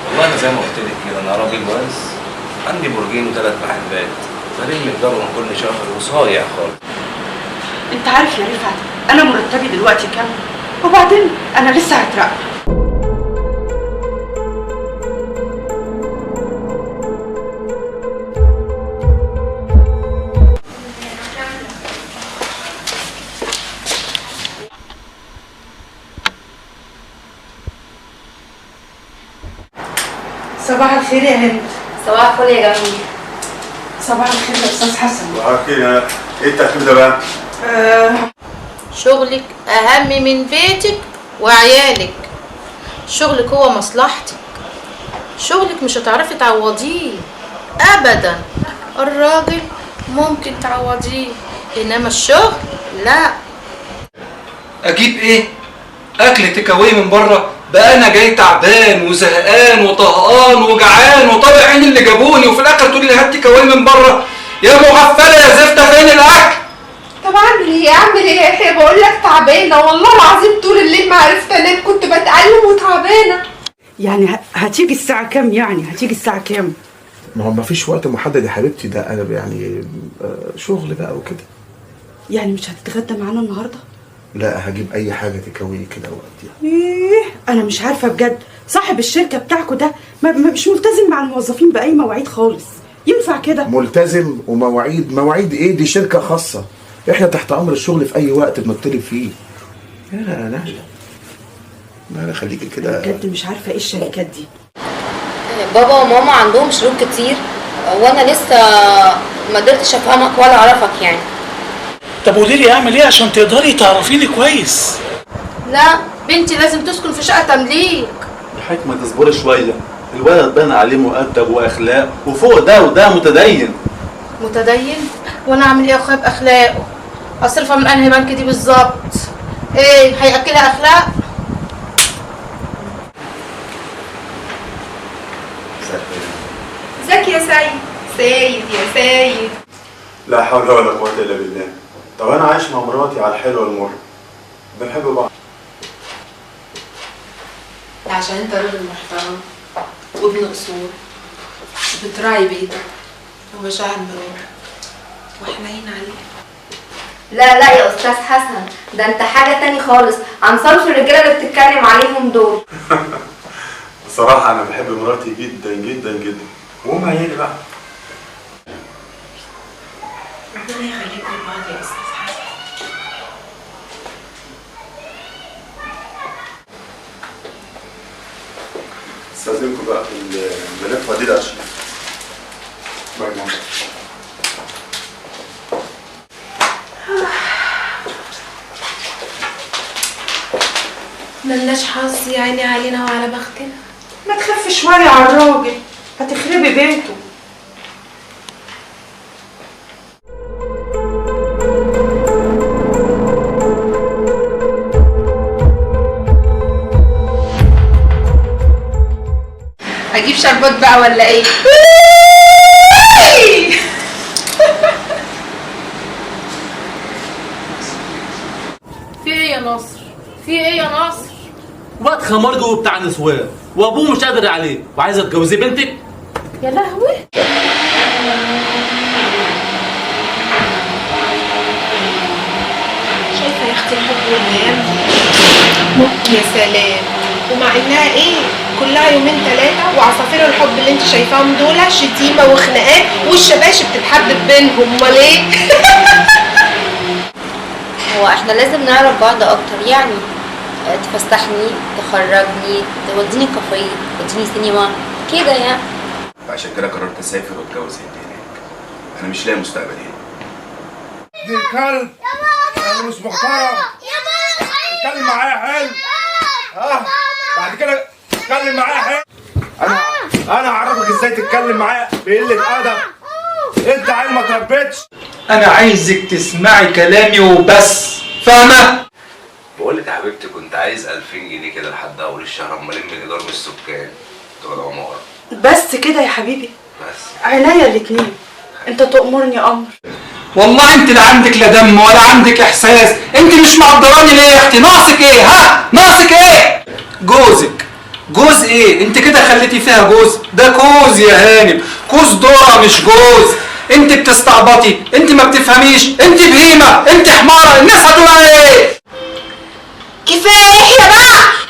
والله انا زي ما قلت لك كده، انا راجل كويس، عندي برجين وثلاث محلات، بلم الضرب كل شهر وصايع خالص. انت عارف يا رفعت انا مرتبي دلوقتي كام؟ وبعدين انا لسه هترقى. صباح الخير يا هند. صباح الفل يا جميل. صباح الخير يا استاذ حسن. صباح الخير. ايه الترتيب ده بقى؟ شغلك اهم من بيتك وعيالك. شغلك هو مصلحتك. شغلك مش هتعرفي تعوضيه ابدا. الراجل ممكن تعوضيه، انما الشغل لا. اجيب ايه؟ اكل تيك اواي من بره؟ بقى انا جاي تعبان وزهقان وطهقان وجعان وطالع عين اللي جابوني، وفي الاخر تقولي لي هات تيك اواي من بره؟ يا مغفله يا زفته، فين الاكل؟ طب اعمل ايه؟ اعمل ايه يا اخي؟ بقول لك تعبانه والله العظيم، طول الليل ما عرفت انام، كنت بتألم وتعبانه. يعني هتيجي الساعه كام؟ هتيجي الساعه كام؟ ما هو مفيش وقت محدد يا حبيبتي، ده انا يعني شغل بقى وكده. يعني مش هتتغدى معانا النهارده؟ لا هجيب اي حاجه تكوي كده وقت يعني. ايه انا مش عارفه بجد، صاحب الشركه بتاعكوا ده مش ملتزم مع الموظفين باي مواعيد خالص. ينفع كده؟ ملتزم ومواعيد ايه؟ دي شركه خاصه، احنا تحت امر الشغل في اي وقت بنطلب فيه. لا لا خليكي كده. بجد مش عارفه ايه الشركات دي. بابا وماما عندهم شروط كتير وانا لسه ما قدرتش افهمك ولا اعرفك يعني. طب قولي لي اعمل ايه عشان تقدري تعرفيني كويس؟ لا بنتي لازم تسكن في شقه تمليك. يا حاج ما تصبري شويه، الولد بان عليه مؤدب واخلاق، وفوق ده وده متدين. متدين؟ وانا اعمل ايه يا اخويا باخلاقه؟ اصرفها من انهي بنك دي بالظبط؟ ايه هياكلها اخلاق؟ ازيك يا سيد يا سيد. لا حول ولا قوه الا بالله. طب انا عايش مع مراتي على الحلو والمر، بنحب بعض. عشان انت راجل محترم وابن اصول، بتراعي بيتك ومشاعر مرور وحنين عليك. لا يا استاذ حسن، ده انت حاجه تاني خالص عن صنف الرجاله اللي بتتكلم عليهم دول. بصراحه انا بحب مراتي جدا جدا جدا، وهم عيالي بقى. ربنا يخليكم لبعض يا استاذ حسن. استاذنكم بقى في الملف دي الارشيف. باي باي. ملناش حظ يا عيني علينا وعلى بختنا. ما تخف شويه على الراجل، هتخربي بيته. اجيب شربات بقى ولا ايه؟ في ايه يا نصر؟ في ايه يا نصر؟ واد خمرجي وبتاع نسوان، وابوه مش قادر عليه وعايزه تجوزي بنتك؟ يا لهوي. شايفه يا اختي الحب والايام دي؟ يا سلام. ومع انها ايه كلها يومين ثلاثه، وعصافير الحب اللي انت شايفاهم دول شتيمه وخناقات والشباشب بتتحدد بينهم. امال ايه؟ هو احنا لازم نعرف بعض اكتر يعني. تفسحني، تخرجني، توديني كافيه، توديني سينما كده يعني. عشان كده قررت اسافر واتجوز هناك. انا مش لاقي مستقبل هنا. دي الكلب انا مش محترم. اتكلم معايا حلو. بعد كده اتكلم معايا حلو. انا هعرفك ازاي تتكلم معايا بقله ادب. انت عيل ما تربيتش. انا عايزك تسمعي كلامي وبس، فاهمه؟ بقول لك يا حبيبتي كنت عايز 2000 جنيه كده لحد اول الشهر اما الم الايجار من السكان بتوع العماره. بس كده يا حبيبي؟ بس عينيا الاتنين، انت تأمرني امر. والله انت لا عندك لا دم ولا عندك احساس، انت مش مقدراني ليه يا اختي؟ ناقصك ايه؟ ها؟ ناقصك ايه؟ جوزك جوز ايه؟ انت كده خليتي فيها جوز؟ ده كوز يا هانم، كوز ذره مش جوز. انت بتستعبطي، انت ما بتفهميش، انت بهيمه، انت حماره، الناس هتقول عليها ايه؟ كفايه يا بقى.